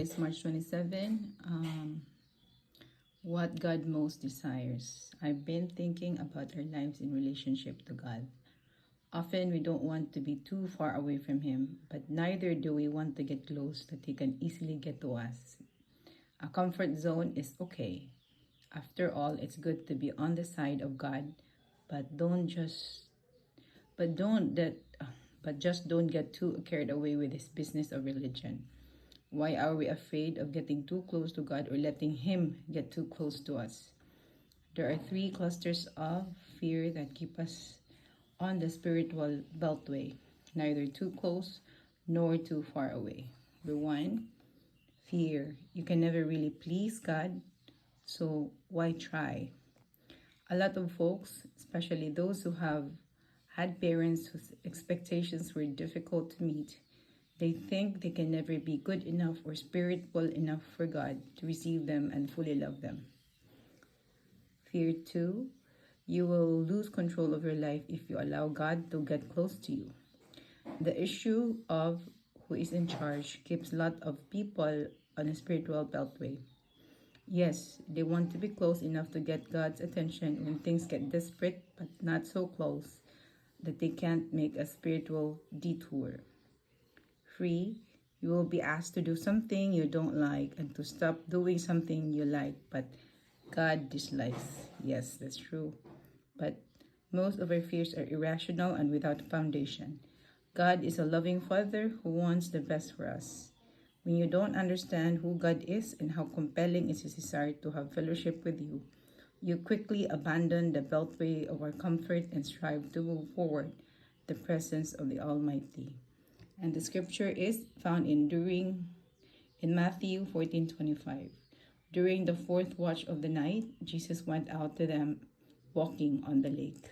is March 27. What God most desires. I've been thinking about our lives in relationship to God. Often we don't want to be too far away from Him, but neither do we want to get close that He can easily get to us. A comfort zone is okay. After all, it's good to be on the side of God, but just don't get too carried away with this business of religion. Why are we afraid of getting too close to God or letting Him get too close to us? There are three clusters of fear that keep us on the spiritual beltway, neither too close nor too far away. The one, fear. You can never really please God, so why try? A lot of folks, especially those who have had parents whose expectations were difficult to meet, they think they can never be good enough or spiritual enough for God to receive them and fully love them. Fear 2, you will lose control of your life if you allow God to get close to you. The issue of who is in charge keeps a lot of people on a spiritual beltway. Yes, they want to be close enough to get God's attention when things get desperate, but not so close that they can't make a spiritual detour. 3, you will be asked to do something you don't like and to stop doing something you like, but God dislikes. Yes, that's true. But most of our fears are irrational and without foundation. God is a loving Father who wants the best for us. When you don't understand who God is and how compelling is His desire to have fellowship with you, you quickly abandon the beltway of our comfort and strive to move forward the presence of the Almighty. And the scripture is found in Matthew 14:25. During the fourth watch of the night, Jesus went out to them walking on the lake.